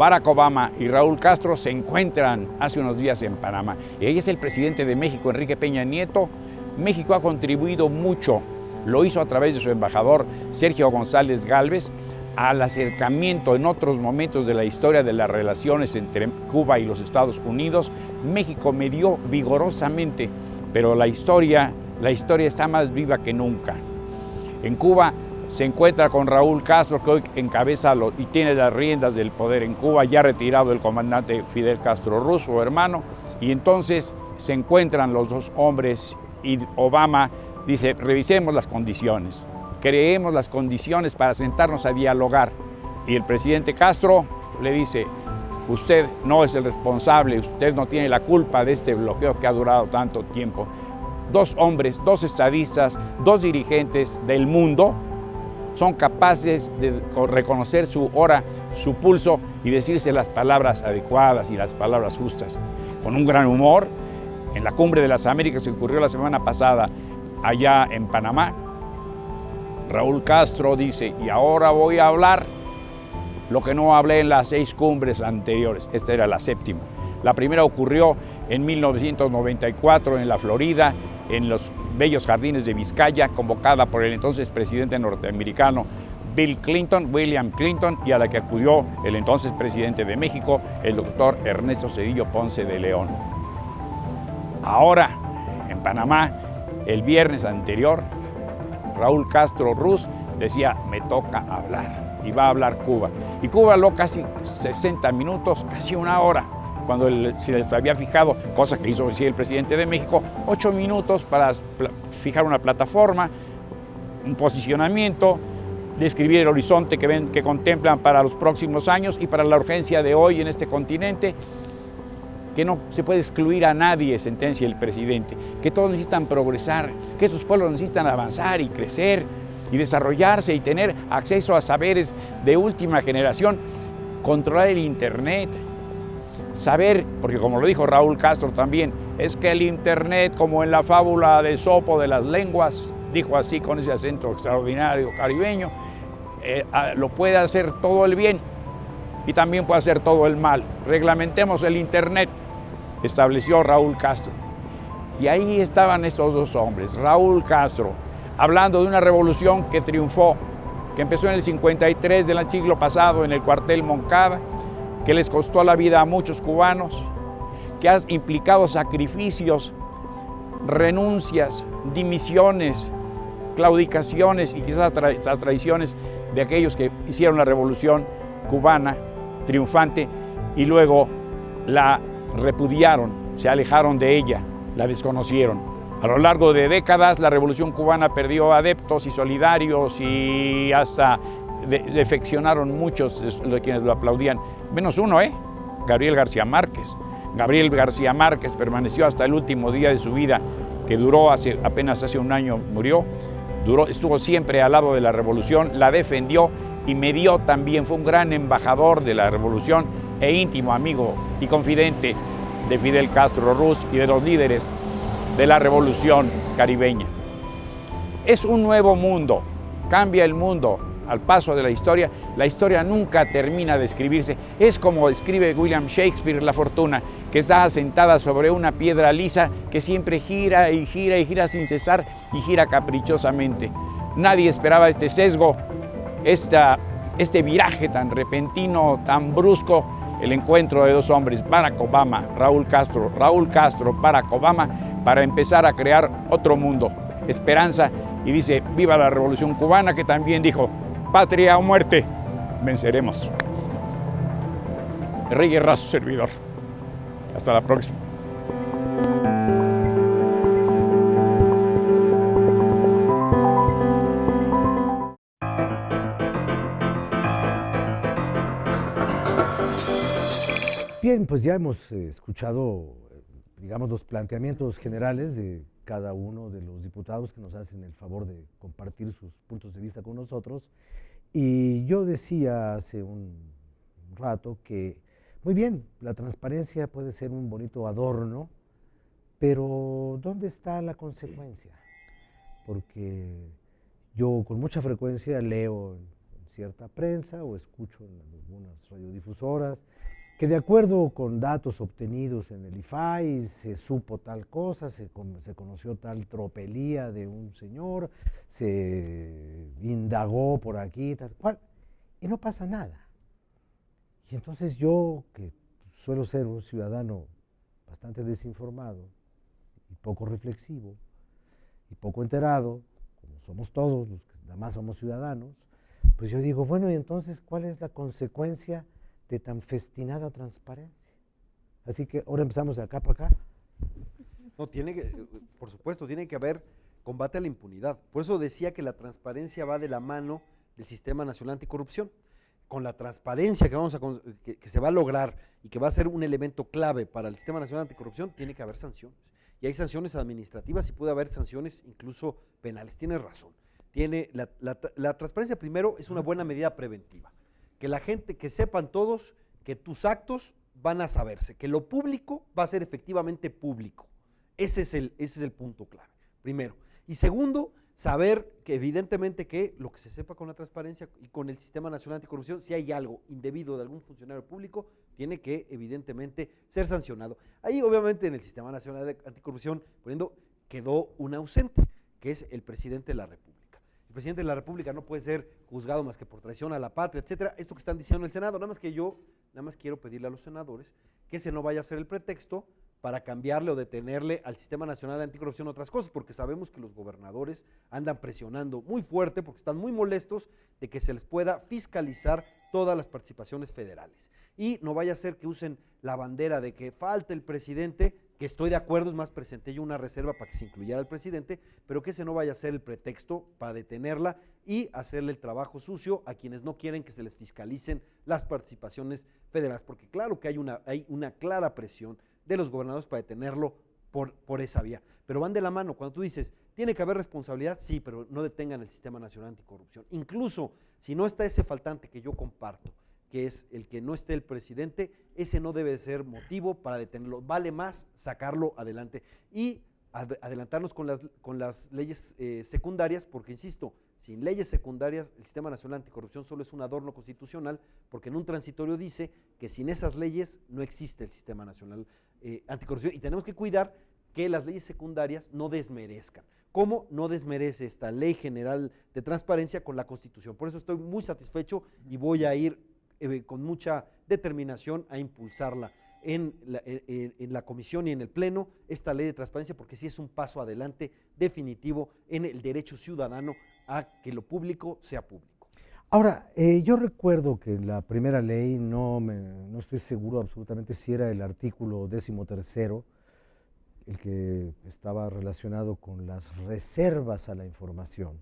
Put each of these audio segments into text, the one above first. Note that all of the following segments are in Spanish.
Barack Obama y Raúl Castro se encuentran hace unos días en Panamá. Y ahí es el presidente de México, Enrique Peña Nieto. México ha contribuido mucho, lo hizo a través de su embajador Sergio González Gálvez, al acercamiento en otros momentos de la historia de las relaciones entre Cuba y los Estados Unidos. México medió vigorosamente, pero la historia está más viva que nunca. En Cuba se encuentra con Raúl Castro, que hoy encabeza y tiene las riendas del poder en Cuba, ya retirado el comandante Fidel Castro Ruz, su hermano, y entonces se encuentran los dos hombres y Obama dice, revisemos las condiciones, creemos las condiciones para sentarnos a dialogar. Y el presidente Castro le dice, usted no es el responsable, usted no tiene la culpa de este bloqueo que ha durado tanto tiempo. Dos hombres, dos estadistas, dos dirigentes del mundo son capaces de reconocer su hora, su pulso y decirse las palabras adecuadas y las palabras justas. Con un gran humor, en la Cumbre de las Américas que ocurrió la semana pasada allá en Panamá, Raúl Castro dice, y ahora voy a hablar lo que no hablé en las 6 cumbres anteriores. Esta era la 7ª. La primera ocurrió en 1994 en la Florida, en los bellos jardines de Vizcaya, convocada por el entonces presidente norteamericano William Clinton, y a la que acudió el entonces presidente de México, el doctor Ernesto Zedillo Ponce de León. Ahora, en Panamá, el viernes anterior, Raúl Castro Ruz decía, me toca hablar, y va a hablar Cuba. Y Cuba habló casi 60 minutos, casi una hora, cuando se les había fijado, cosa que hizo el presidente de México, 8 minutos para fijar una plataforma, un posicionamiento, describir el horizonte que contemplan para los próximos años y para la urgencia de hoy en este continente, que no se puede excluir a nadie, sentencia el presidente, que todos necesitan progresar, que sus pueblos necesitan avanzar y crecer y desarrollarse y tener acceso a saberes de última generación, controlar el Internet, saber, porque como lo dijo Raúl Castro también, es que el Internet, como en la fábula de Esopo de las lenguas, dijo así con ese acento extraordinario caribeño, lo puede hacer todo el bien y también puede hacer todo el mal. Reglamentemos el Internet, estableció Raúl Castro. Y ahí estaban estos dos hombres, Raúl Castro, hablando de una revolución que triunfó, que empezó en el 53 del siglo pasado en el cuartel Moncada, que les costó la vida a muchos cubanos, que ha implicado sacrificios, renuncias, dimisiones, claudicaciones y quizás las traiciones de aquellos que hicieron la revolución cubana triunfante y luego la repudiaron, se alejaron de ella, la desconocieron. A lo largo de décadas la revolución cubana perdió adeptos y solidarios y hasta defeccionaron muchos de quienes lo aplaudían, menos uno, Gabriel García Márquez. Gabriel García Márquez permaneció hasta el último día de su vida, que duró apenas hace un año, murió, estuvo siempre al lado de la revolución, la defendió y medió también, fue un gran embajador de la revolución e íntimo amigo y confidente de Fidel Castro Ruz y de los líderes de la revolución caribeña. Es un nuevo mundo, cambia el mundo al paso de la historia nunca termina de escribirse. Es como describe William Shakespeare la fortuna, que está asentada sobre una piedra lisa que siempre gira y gira y gira sin cesar y gira caprichosamente. Nadie esperaba este sesgo, este viraje tan repentino, tan brusco, el encuentro de dos hombres, Barack Obama, Raúl Castro, Barack Obama, para empezar a crear otro mundo, esperanza, y dice, viva la Revolución Cubana, que también dijo, patria o muerte, venceremos. Rey Guerra, su servidor. Hasta la próxima. Bien, pues ya hemos escuchado, digamos, los planteamientos generales de cada uno de los diputados que nos hacen el favor de compartir sus puntos de vista con nosotros. Y yo decía hace un rato que, muy bien, la transparencia puede ser un bonito adorno, pero ¿dónde está la consecuencia? Porque yo con mucha frecuencia leo en cierta prensa o escucho en algunas radiodifusoras que de acuerdo con datos obtenidos en el IFAI se supo tal cosa, se conoció tal tropelía de un señor, se indagó por aquí, tal cual, y no pasa nada. Y entonces yo, que suelo ser un ciudadano bastante desinformado y poco reflexivo y poco enterado, como somos todos los que nada más somos ciudadanos, pues yo digo, bueno, y entonces, ¿cuál es la consecuencia de tan festinada transparencia? Así que ahora empezamos de acá para acá. No, por supuesto, tiene que haber combate a la impunidad. Por eso decía que la transparencia va de la mano del Sistema Nacional Anticorrupción. Con la transparencia que se va a lograr y que va a ser un elemento clave para el Sistema Nacional Anticorrupción, tiene que haber sanciones. Y hay sanciones administrativas y puede haber sanciones incluso penales. Tienes razón. La transparencia primero es una buena medida preventiva. Que la gente, que sepan todos que tus actos van a saberse, que lo público va a ser efectivamente público. Ese es el punto clave, primero. Y segundo, saber que evidentemente que lo que se sepa con la transparencia y con el Sistema Nacional Anticorrupción, si hay algo indebido de algún funcionario público, tiene que evidentemente ser sancionado. Ahí obviamente en el Sistema Nacional Anticorrupción, poniendo, quedó un ausente, que es el presidente de la República. El presidente de la República no puede ser juzgado más que por traición a la patria, etcétera. Esto que están diciendo en el Senado, nada más quiero pedirle a los senadores que ese no vaya a ser el pretexto para cambiarle o detenerle al Sistema Nacional Anticorrupción otras cosas, porque sabemos que los gobernadores andan presionando muy fuerte porque están muy molestos de que se les pueda fiscalizar todas las participaciones federales. Y no vaya a ser que usen la bandera de que falta el presidente, que estoy de acuerdo, es más, presenté yo una reserva para que se incluyera el presidente, pero que ese no vaya a ser el pretexto para detenerla y hacerle el trabajo sucio a quienes no quieren que se les fiscalicen las participaciones federales, porque claro que hay una clara presión de los gobernadores para detenerlo por esa vía, pero van de la mano. Cuando tú dices, tiene que haber responsabilidad, sí, pero no detengan el Sistema Nacional Anticorrupción. Incluso si no está ese faltante que yo comparto, que es el que no esté el presidente, ese no debe ser motivo para detenerlo, vale más sacarlo adelante y adelantarnos con las leyes secundarias, porque insisto, sin leyes secundarias el Sistema Nacional Anticorrupción solo es un adorno constitucional, porque en un transitorio dice que sin esas leyes no existe el Sistema Nacional Anticorrupción, y tenemos que cuidar que las leyes secundarias no desmerezcan. ¿Cómo no desmerece esta Ley General de Transparencia con la Constitución? Por eso estoy muy satisfecho y voy a ir con mucha determinación a impulsarla en la comisión y en el pleno, esta ley de transparencia, porque sí es un paso adelante definitivo en el derecho ciudadano a que lo público sea público. Ahora, yo recuerdo que en la primera ley, no estoy seguro absolutamente si era el artículo 13º, el que estaba relacionado con las reservas a la información.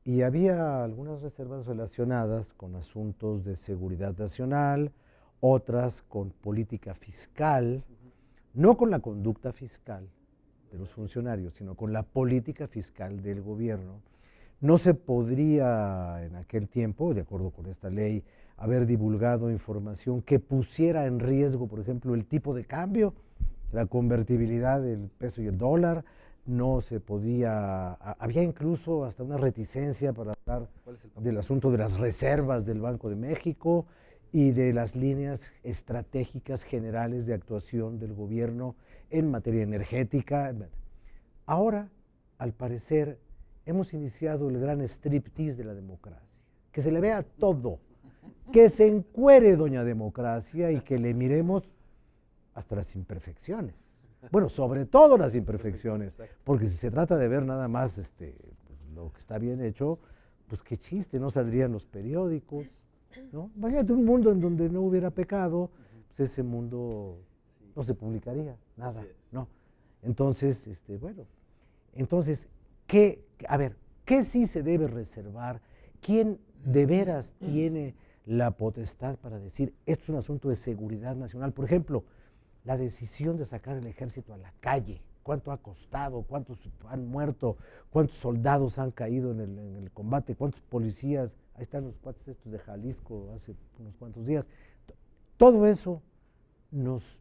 Y había algunas reservas relacionadas con asuntos de seguridad nacional, otras con política fiscal, no con la conducta fiscal de los funcionarios, sino con la política fiscal del gobierno. No se podría en aquel tiempo, de acuerdo con esta ley, haber divulgado información que pusiera en riesgo, por ejemplo, el tipo de cambio, la convertibilidad del peso y el dólar. No se podía, había incluso hasta una reticencia para hablar del asunto de las reservas del Banco de México y de las líneas estratégicas generales de actuación del gobierno en materia energética. Ahora, al parecer, hemos iniciado el gran striptease de la democracia, que se le vea todo, que se encuere doña democracia y que le miremos hasta las imperfecciones. Bueno, sobre todo las imperfecciones, porque si se trata de ver nada más pues, lo que está bien hecho, pues qué chiste, no saldrían los periódicos, ¿no? Imagínate un mundo en donde no hubiera pecado, pues ese mundo no se publicaría, nada, ¿no? Entonces, bueno, entonces, ¿qué sí se debe reservar? ¿Quién de veras tiene la potestad para decir, esto es un asunto de seguridad nacional? Por ejemplo, la decisión de sacar el ejército a la calle, cuánto ha costado, cuántos han muerto, cuántos soldados han caído en el combate, cuántos policías, ahí están los cuates estos de Jalisco hace unos cuantos días. Todo eso nos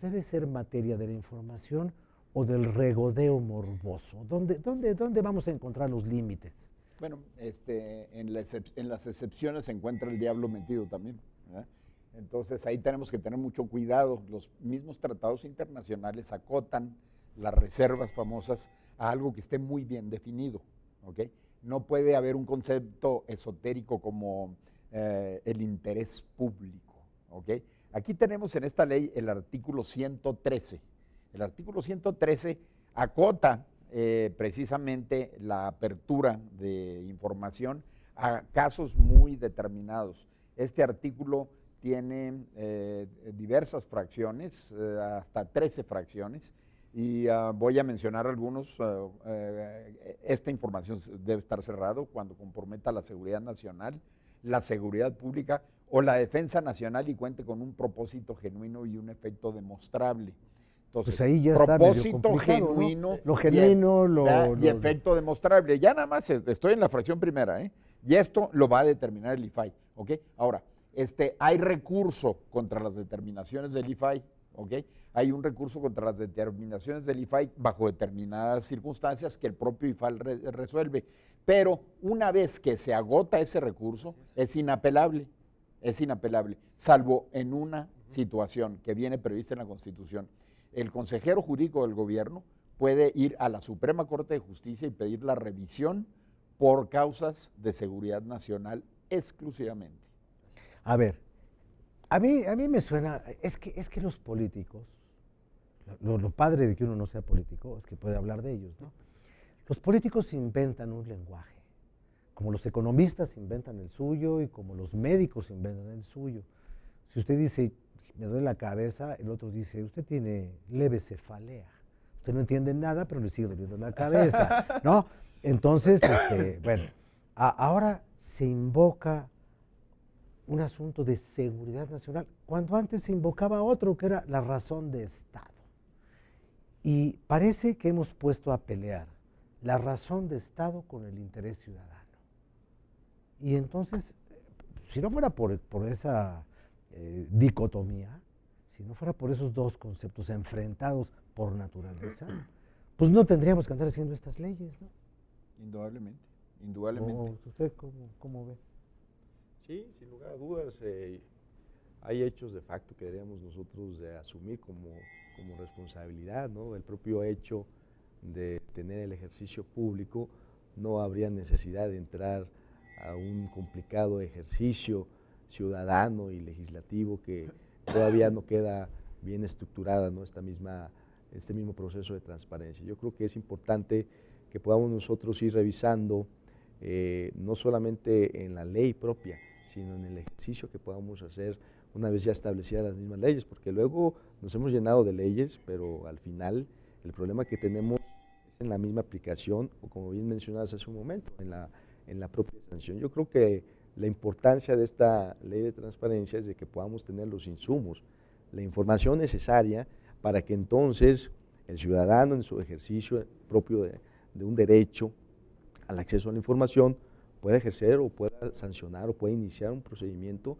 debe ser materia de la información o del regodeo morboso. ¿Dónde vamos a encontrar los límites? Bueno, en las excepciones se encuentra el diablo metido también, ¿verdad? Entonces ahí tenemos que tener mucho cuidado. Los mismos tratados internacionales acotan las reservas famosas a algo que esté muy bien definido, ¿ok? No puede haber un concepto esotérico como el interés público, ¿ok? Aquí tenemos en esta ley el artículo 113. El artículo 113 acota precisamente la apertura de información a casos muy determinados. Este artículo tiene diversas fracciones, hasta 13 fracciones, y voy a mencionar algunos. Esta información debe estar cerrado cuando comprometa la seguridad nacional, la seguridad pública o la defensa nacional y cuente con un propósito genuino y un efecto demostrable. Entonces, pues ahí ya propósito está medio complicado, genuino, ¿no? Lo genuino, y efecto demostrable. Ya nada más estoy en la fracción primera, y esto lo va a determinar el IFAI, ¿ok? Ahora, hay recurso contra las determinaciones del IFAI, ¿ok? Hay un recurso contra las determinaciones del IFAI bajo determinadas circunstancias que el propio IFAI resuelve, pero una vez que se agota ese recurso, es inapelable, salvo en una situación que viene prevista en la Constitución. El consejero jurídico del gobierno puede ir a la Suprema Corte de Justicia y pedir la revisión por causas de seguridad nacional exclusivamente. A ver, a mí me suena, es que los políticos, lo padre de que uno no sea político es que puede hablar de ellos, ¿no? Los políticos inventan un lenguaje, como los economistas inventan el suyo y como los médicos inventan el suyo. Si usted dice, me duele la cabeza, el otro dice, usted tiene leve cefalea. Usted no entiende nada, pero le sigue doliendo la cabeza, ¿no? Entonces, bueno, ahora se invoca un asunto de seguridad nacional, cuando antes se invocaba otro, que era la razón de Estado. Y parece que hemos puesto a pelear la razón de Estado con el interés ciudadano. Y entonces, si no fuera por esa dicotomía, si no fuera por esos dos conceptos enfrentados por naturaleza, pues no tendríamos que andar haciendo estas leyes, ¿no? Indudablemente, indudablemente. ¿Usted cómo ve? Sí, sin lugar a dudas, hay hechos de facto que deberíamos nosotros de asumir como responsabilidad, ¿no? El propio hecho de tener el ejercicio público, no habría necesidad de entrar a un complicado ejercicio ciudadano y legislativo que todavía no queda bien estructurada, ¿no? Este mismo proceso de transparencia. Yo creo que es importante que podamos nosotros ir revisando no solamente en la ley propia, sino en el ejercicio que podamos hacer una vez ya establecidas las mismas leyes, porque luego nos hemos llenado de leyes, pero al final el problema que tenemos es en la misma aplicación, o como bien mencionabas hace un momento, en la propia sanción. Yo creo que la importancia de esta ley de transparencia es de que podamos tener los insumos, la información necesaria para que entonces el ciudadano en su ejercicio propio de un derecho al acceso a la información pueda ejercer o pueda sancionar o pueda iniciar un procedimiento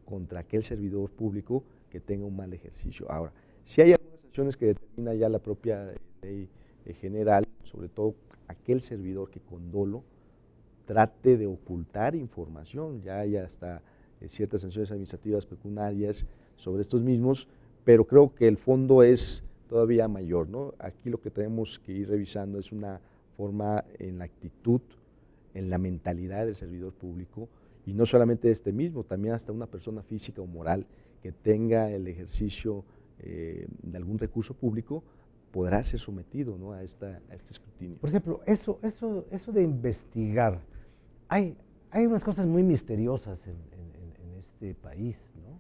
contra aquel servidor público que tenga un mal ejercicio. Ahora, si hay algunas acciones que determina ya la propia ley general, sobre todo aquel servidor que con dolo trate de ocultar información, ya hay hasta ciertas sanciones administrativas pecuniarias sobre estos mismos, pero creo que el fondo es todavía mayor, ¿no? Aquí lo que tenemos que ir revisando es una forma en la actitud, en la mentalidad del servidor público, y no solamente este mismo, también hasta una persona física o moral que tenga el ejercicio de algún recurso público podrá ser sometido, ¿no? a este escrutinio. Por ejemplo, eso de investigar, hay unas cosas muy misteriosas en este país, ¿no?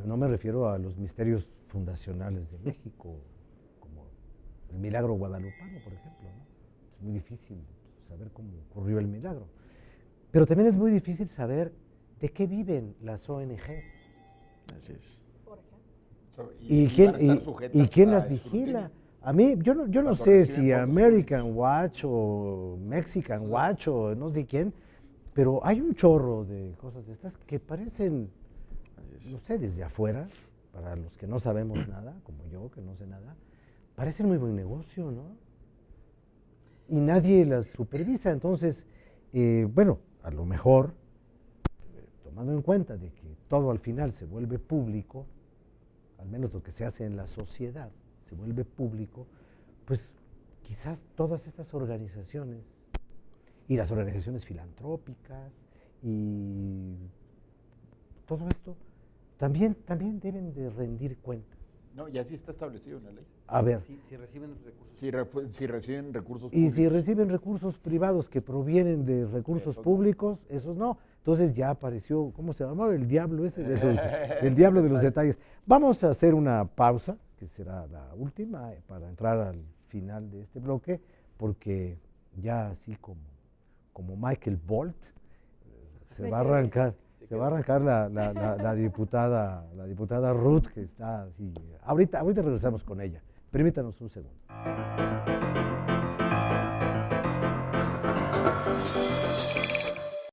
No me refiero a los misterios fundacionales de México, como el milagro guadalupano, por ejemplo, ¿no? Es muy difícil saber cómo ocurrió el milagro. Pero también es muy difícil saber de qué viven las ONGs. Así es. ¿Y quién las vigila? A mí, yo no sé si American Watch o Mexican Watch o no sé quién, pero hay un chorro de cosas de estas que parecen, no sé, desde afuera, para los que no sabemos nada, como yo, que no sé nada, parecen muy buen negocio, ¿no? Y nadie las supervisa. Entonces, bueno, a lo mejor tomando en cuenta de que todo al final se vuelve público, al menos lo que se hace en la sociedad se vuelve público, pues quizás todas estas organizaciones y las organizaciones filantrópicas y todo esto también deben de rendir cuentas. No, y así está establecido en la ley. A ver. Si reciben recursos. Si reciben recursos Y públicos. si reciben recursos privados que provienen de recursos Esos no. públicos, esos no. Entonces ya apareció, ¿cómo se llamaba? El diablo ese, el diablo de los detalles. Vamos a hacer una pausa, que será la última, para entrar al final de este bloque, porque ya así como Michael Bolt, se va a arrancar. Se va a arrancar la diputada Ruth, que está así. Ahorita regresamos con ella. Permítanos un segundo.